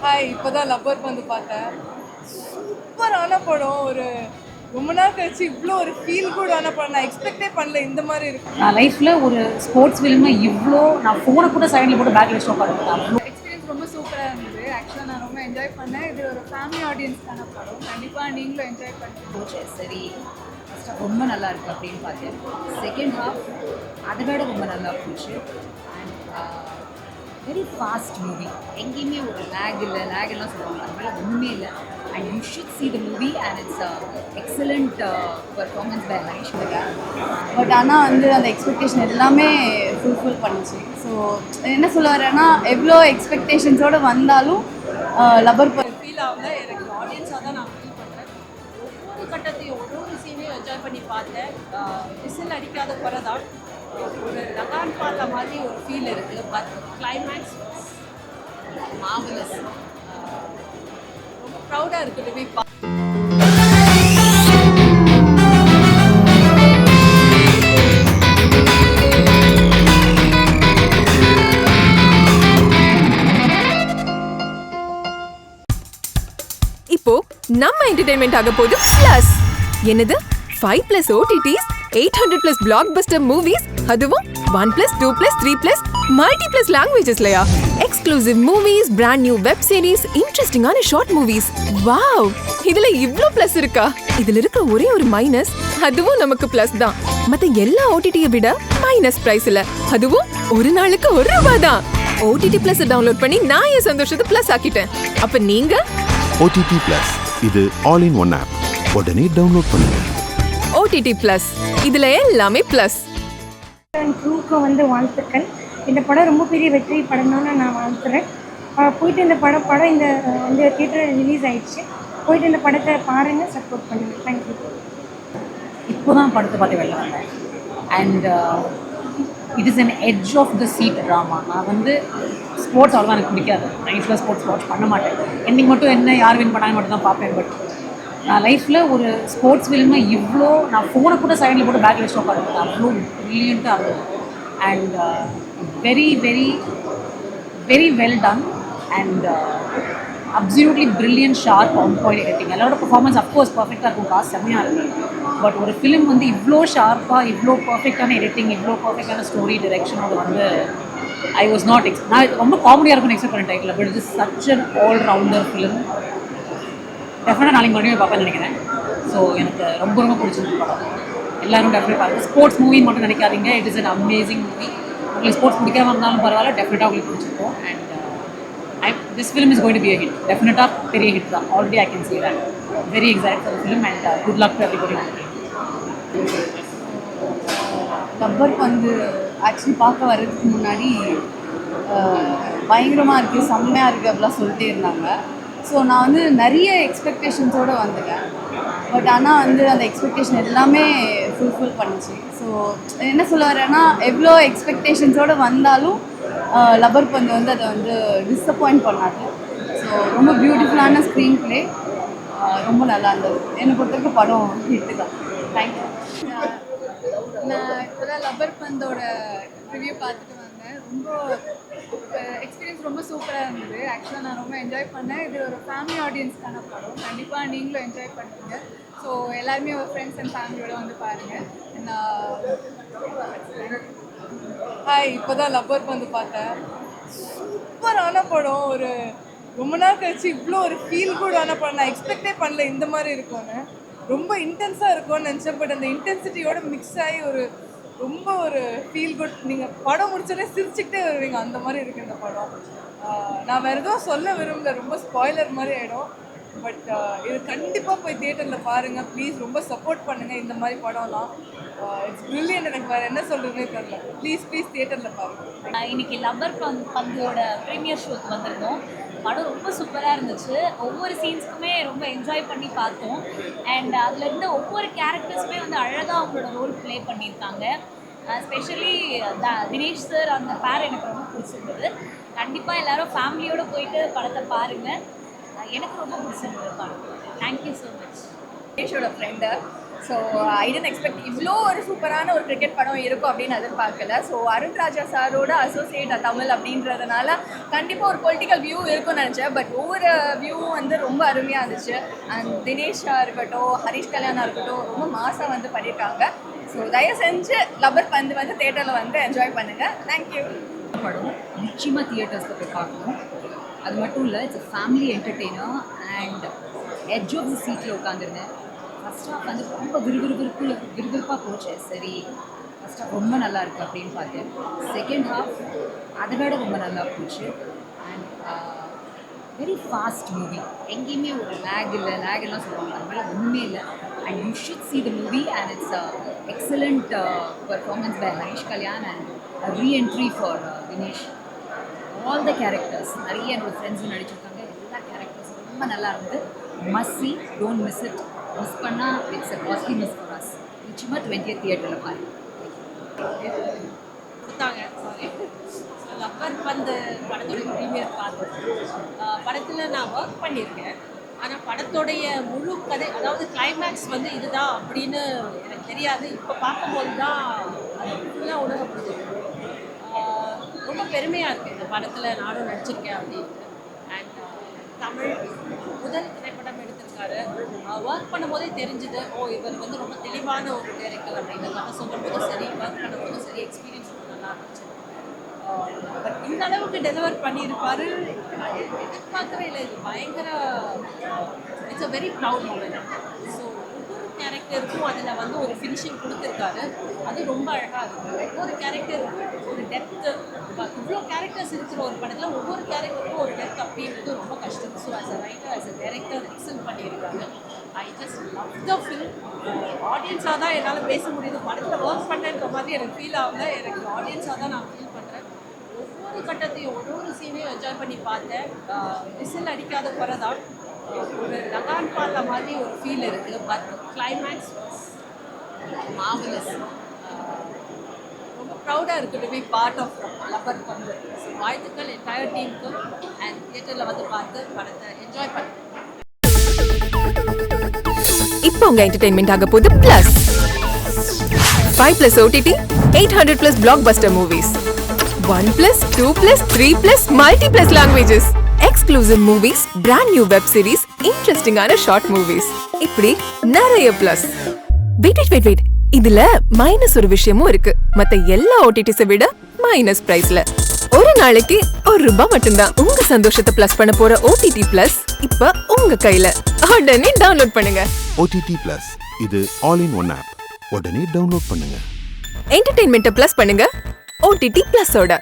Hi இப்போதான் rubber வந்து பார்த்தேன். சூப்பரான படம். ஒரு ரொம்ப நாள் கழிச்சு இவ்வளோ ஒரு ஃபீல் குடான படம் நான் எக்ஸ்பெக்டே பண்ணல இந்த மாதிரி இருக்கும். நான் லைஃப்பில் ஒரு ஸ்போர்ட்ஸ் ஃபிலிமை இவ்வளோ நான் ஃபோனை கூட சைடில் போட்டு பேக்கில் வச்சு உட்காந்துருக்கேன். எக்ஸ்பீரியன்ஸ் ரொம்ப சூப்பராக இருந்தது. ஆக்சுவலாக நான் ரொம்ப என்ஜாய் பண்ணேன். இது ஒரு ஃபேமிலி ஆடியன்ஸ்க்கான படம். கண்டிப்பாக நீங்களும் என்ஜாய் பண்ணுங்க. போச்சு சரி. ஃபர்ஸ்ட் ஹாஃப் ரொம்ப நல்லா இருக்குது அப்படின்னு பார்த்தேன். செகண்ட் ஹாஃப் அதை விட ரொம்ப நல்லா போச்சு. And very fast movie. எங்கேயுமே ஒரு லேக்லாம் சொல்லுவாங்க, அதனால ஒன்றுமே இல்லை. And you should see the movie and it's excellent performance by Aishwarya. But ஆனால் வந்து அந்த எக்ஸ்பெக்டேஷன் எல்லாமே ஃபுல்ஃபில் பண்ணுச்சு. ஸோ என்ன சொல்ல வரேன்னா, எவ்வளோ எக்ஸ்பெக்டேஷன்ஸோடு வந்தாலும் லப்பர் ஃபீல் ஆகல. எனக்கு ஆடியன்ஸாக தான் நான் ஃபீல் பண்ணுறேன். ஒவ்வொரு கட்டத்தையும் ஒரு சீனையும் என்ஜாய் பண்ணி பார்த்தேன். விசில் அடிக்காத குறை தான். ஒரு லகான் பார்த்த மாதிரி ஒரு ஃபீல் இருக்குது. But climax marvellous. ரொம்ப ப்ரௌடாக இருக்குது ரிவ்யூ. இப்போ நம்ம என்டர்டைன்மெண்ட் ஆக போகுது பிளஸ். என்னது 5+ OTTs, 800+ blockbuster movies, அதுவும் 1+, 2+, 3+, multi+ languagesலயா? Exclusive movies, brand new web series, interesting-ஆன short movies. Wow, இதுல இவ்ளோ பிளஸ் இருக்கா? இதுல இருக்க ஒரே ஒரு மைனஸ், அதுவும் நமக்கு பிளஸ் தான். மத்த எல்லா OTT-ய விட மைனஸ் பிரைஸ்ல, அதுவும் ஒரு நாளுக்கு ₹1 தான். OTT Plus டவுன்லோட் பண்ணி நான் என் சந்தோஷத்தை பிளஸ் ஆக்கிட்டேன். அப்ப நீங்க OTT Plus இது ஆல் இன் ஒன் ஆப். உடனே டவுன்லோட் பண்ணுங்க. OTT Plus இதுல எல்லாமே பிளஸ். க்ரூக்கு வந்து வாழ்த்துக்கள். இந்த படம் ரொம்ப பெரிய வெற்றி படம்னு நான் வாழ்த்துறேன். போயிட்டு இந்த படம் இந்த தியேட்டரில் ரிலீஸ் ஆயிடுச்சு. போயிட்டு இந்த படத்தை பாருங்கள், சப்போர்ட் பண்ணுங்கள். தேங்க்யூ. இப்போ தான் படத்தை பார்த்து வெளில வந்தேன். And it is an edge of the seat drama. நான் வந்து ஸ்போர்ட்ஸ் அவ்வளோதான் எனக்கு பிடிக்காது. நைட்டில் ஸ்போர்ட்ஸ் வாட்ச் பண்ண மாட்டேன். என்னைக்கு மட்டும் என்ன யார் வின் பண்ணாங்க மட்டும் தான் பார்ப்பேன். பட் நான் லைஃப்பில் ஒரு ஸ்போர்ட்ஸ் ஃபிலிமை இவ்வளோ நான் ஃபோனை கூட சைடில் போட்டு பேக்கில் வச்சு உட்காந்துருக்கேன். அவ்வளோ ப்ரில்லியண்ட்டாக இருக்கும். And very very very well done. And absolutely brilliant, sharp, on point editing. எல்லாரோட பர்ஃபார்மன்ஸ் அஃப்கோர்ஸ் பர்ஃபெக்டாக இருக்கும், காசு செம்மையாக இருக்குது. பட் ஒரு ஃபிலிம் வந்து இவ்வளோ ஷார்ப்பாக, இவ்வளோ பர்ஃபெக்டான எடிட்டிங், இவ்வளோ பர்ஃபெக்டான ஸ்டோரி டிரெக்ஷனோட வந்து ஐ வாஸ் நாட் நான் ரொம்ப காமெடியாக இருக்கும்னு எக்ஸ்பெக்ட் பண்ண title. But it is such an all rounder film. டெஃபினட்டாக நாளைக்கு மறுபடியும் பார்ப்பேன்னு நினைக்கிறேன். ஸோ எனக்கு ரொம்ப ரொம்ப பிடிச்சிருக்கு படம். எல்லோரும் டெஃபினட் பாருங்கள். ஸ்போர்ட்ஸ் மூவின்னு மட்டும் நினைக்காதீங்க. It is an amazing movie. உங்களுக்கு ஸ்போர்ட்ஸ் பிடிக்காம இருந்தாலும் பரவாயில்ல, டெஃபினட்டாக உங்களுக்கு பிடிச்சிருக்கும். And this film is going to be a hit. டெஃபினட்டாக பெரிய ஹிட் தான். Already I can see that. Very excited for the film and good luck to everybody. Rubber வந்து ஆக்சுவலி பார்க்க வர்றதுக்கு முன்னாடி பயங்கரமாக இருக்குது, செம்மையாக இருக்குது அப்படிலாம் சொல்லிட்டே இருந்தாங்க. ஸோ நான் வந்து நிறைய எக்ஸ்பெக்டேஷன்ஸோடு வந்துட்டேன். பட் ஆனால் வந்து அந்த எக்ஸ்பெக்டேஷன் எல்லாமே ஃபுல்ஃபில் பண்ணுச்சு. ஸோ என்ன சொல்ல வரேன்னா, எவ்வளோ எக்ஸ்பெக்டேஷன்ஸோடு வந்தாலும் லப்பர் பந்து வந்து அதை வந்து டிஸப்பாயிண்ட் பண்ணாது. ஸோ ரொம்ப பியூட்டிஃபுல்லான ஸ்க்ரீன் ப்ளே, ரொம்ப நல்லா இருந்தது. என்னை பொறுத்தவரைக்கும் படம் ஹிட்டு தான். தேங்க்யூ. நான் இப்போதான் லப்பர் பந்தோட ரிவ்யூ பார்த்துட்டு வந்தேன். ரொம்ப எக்ஸ்பீரியன்ஸ் ரொம்ப சூப்பராக இருந்தது. ஆக்சுவலாக நான் ரொம்ப என்ஜாய் பண்ணேன். இது ஒரு ஃபேமிலி ஆடியன்ஸ்க்கான படம். கண்டிப்பாக நீங்களும் என்ஜாய் பண்ணுவீங்க. ஸோ எல்லாருமே ஒரு ஃப்ரெண்ட்ஸ் அண்ட் ஃபேமிலியோடு வந்து பாருங்கள். ஹாய் இப்போதான் லப்பர் வந்து பார்த்தேன். சூப்பரான படம். ஒரு ரொம்ப நாள் கழிச்சு இவ்வளோ ஒரு ஃபீல் குடான படம் நான் எக்ஸ்பெக்டே பண்ணல இந்த மாதிரி இருக்கும்னு. ரொம்ப இன்டென்ஸாக இருக்கும்னு நினச்சேன். பட் அந்த இன்டென்சிட்டியோட மிக்ஸ் ஆகி ரொம்ப ஒரு ஃபீல் குட். நீங்கள் படம் முடிச்சோடனே சிரிச்சுக்கிட்டே வருவீங்க, அந்த மாதிரி இருக்குது இந்த படம். நான் வேறு எதுவும் சொல்ல விரும்பல, ரொம்ப ஸ்பாய்லர் மாதிரி ஆகிடும். பட் இது கண்டிப்பாக போய் தியேட்டரில் பாருங்கள் ப்ளீஸ். ரொம்ப சப்போர்ட் பண்ணுங்கள் இந்த மாதிரி படம்லாம். It's brilliant. எனக்கு வேறு என்ன சொல்கிறதுனே தெரியல. ப்ளீஸ் தியேட்டரில் பாருங்கள். இன்னைக்கு லப்பர் பந்தோட ப்ரீமியர் ஷோக்கு வந்திருந்தோம். படம் ரொம்ப சூப்பராக இருந்துச்சு. ஒவ்வொரு சீன்ஸ்க்குமே ரொம்ப என்ஜாய் பண்ணி பார்த்தோம். அண்ட் அதில் இருந்த ஒவ்வொரு கேரக்டர்ஸுமே வந்து அழகாக அவங்களோட ரோல் ப்ளே பண்ணியிருக்காங்க. ஸ்பெஷலி தினேஷ் சார் அந்த பேர் எனக்கு ரொம்ப பிடிச்சிருந்தது. கண்டிப்பாக எல்லோரும் ஃபேமிலியோடு போயிட்டு படத்தை பாருங்கள். எனக்கு ரொம்ப பிடிச்சிருந்தது படம். Thank you so much. தினேஷோட friend so I didn't expect இவ்வளோ ஒரு சூப்பரான ஒரு கிரிக்கெட் படம் இருக்கும் அப்படின்னு எதிர்பார்க்கல. ஸோ அருண் ராஜா சாரோட அசோசியேட் தமிழ் அப்படின்றதுனால கண்டிப்பாக ஒரு பொலிட்டிக்கல் வியூ இருக்கும்னு நினச்சேன். பட் ஒவ்வொரு வியூவும் வந்து ரொம்ப அருமையாக இருந்துச்சு. அண்ட் தினேஷாக இருக்கட்டும், ஹரிஷ் கல்யாணா இருக்கட்டும், ரொம்ப மாசாக வந்து பண்ணியிருக்காங்க. ஸோ தயவு செஞ்சு லப்பர் பந்து வந்து தேட்டரில் வந்து என்ஜாய் பண்ணுங்கள். தேங்க்யூ. படம் நிச்சயமாக தியேட்டர்ஸில் போய் பார்க்கணும். அது மட்டும் இல்லை, it's family entertainer and edge of the சீட்டில் உட்காந்துருந்தேன். ஃபஸ்ட் ஹாஃப் வந்து ரொம்ப விறுவிறுப்பாக போச்சு. சரி, ஃபஸ்ட் ஹாஃப் ரொம்ப நல்லா இருக்குது அப்படின்னு பார்த்தேன். செகண்ட் ஹாஃப் அதை விட ரொம்ப நல்லா போச்சு. And very fast movie. எங்கேயுமே ஒரு லேக்லாம் சொல்லுவாங்க, அது மாதிரி ஒன்றுமே இல்லை. And you should see the movie and it's excellent performance by Harish Kalyan and reentry for Dinesh. All the characters, நிறைய என்னோட ஃப்ரெண்ட்ஸும் நடிச்சிருக்காங்க. எல்லா கேரக்டர்ஸும் ரொம்ப நல்லா இருந்தது. Must see, don't miss it. Miss பண்ணால் it's a costly miss for us. நிச்சயமாக 20th தியேட்டரில் பாருங்க. கொடுத்தாங்க. சாரி, லப்பர் பந்து படத்தோட ப்ரீமியர் பார்த்தேன். படத்தில் நான் ஒர்க் பண்ணியிருக்கேன். ஆனால் படத்தோடைய முழு கதை, அதாவது கிளைமேக்ஸ் வந்து இதுதான் அப்படின்னு எனக்கு தெரியாது. இப்போ பார்க்கும்போது தான் அது ஃபுல்லாக உணரப்படுது. ரொம்ப பெருமையாக இருக்குது இந்த படத்தில் நானும் நடிச்சிருக்கேன் அப்படின்ட்டு. அண்ட் தமிழ் முதல் திரைப்படம் எடுத்திருக்காரு. ஒர்க் பண்ணும்போதே தெரிஞ்சுது, இவர் வந்து ரொம்ப தெளிவான ஒரு டைரக்டர் அப்படின்னு. கதை சொல்லும்போதும் சரி, ஒர்க் பண்ணும்போதும் சரி, எக்ஸ்பீரியன்ஸ் ரொம்ப நல்லா இருந்துச்சு. பட் இந்த அளவுக்கு டெலிவர் பண்ணியிருப்பாரு எதிர்பார்க்கவே இல்லை. இது பயங்கர, it's a very proud moment. So ஒவ்வொரு கேரக்டருக்கும் அதில் வந்து ஒரு ஃபினிஷிங் கொடுத்துருக்காரு. அது ரொம்ப அழகாக இருக்குது. ஒவ்வொரு கேரக்டருக்கும் ஒரு டெப்த்து. இவ்வளோ கேரக்டர்ஸ் இருக்கிற ஒரு படத்தில் ஒவ்வொரு கேரக்டருக்கும் ஒரு டெப்த் அப்படின்றது ரொம்ப கஷ்டம். So as a writer, as a director excel பண்ணியிருக்காங்க. I just love the film. ஆடியன்ஸாக தான் என்னால் பேச முடியுது. படத்தில் ஒர்க் பண்ணுற மாதிரி எனக்கு ஃபீல் ஆகல. எனக்கு ஆடியன்ஸாக தான் நான் ஃபீல் பண்ணுறேன். ஒவ்வொரு கட்டத்தையும் ஒரு சீனையும் என்ஜாய் பண்ணி பார்த்தேன். விசில் அடிக்காத குறை தான். ஒரு லகான் பால்ல மாதிரி ஒரு ஃபீல் இருக்குது. But climax marvellous. ரொம்ப ப்ரௌடாக இருக்குது to be part of Lubber Pandhu. So வாழ்த்துக்கள் என்டையர் டீமுக்கு. அண்ட் தியேட்டரில் வந்து பார்த்து படத்தை என்ஜாய் பண்ணுறேன். இப்போ உங்க என்டர்டெயின்மெண்ட் ஆக போகுது plus 5+ OTT 800+ blockbuster movies 1+, 2+, 3+, multi+ languages, exclusive movies, brand new web series, interesting ஆன short movies. இப்படி நிறைய பிளஸ். வெயிட் இதுல மைனஸ் ஒரு விஷயமும் இருக்கு. மத்த எல்லா ஓடிடிஸை விட மைனஸ் பிரைஸ்ல ஒரு நாளைக்கு ₹1 மட்டும்தான். உங்க சந்தோஷத்தை பிளஸ் பண்ண போற OTT பிளஸ் இப்ப உங்க கையில. உடனே டவுன்லோட் பண்ணுங்க. OTT Plus இது ஆல் இன் ஒன் ஆப். உடனே டவுன்லோட் பண்ணுங்க. என்டர்டெயின்மெண்ட்டை பிளஸ் பண்ணுங்க OTT பிளஸோட.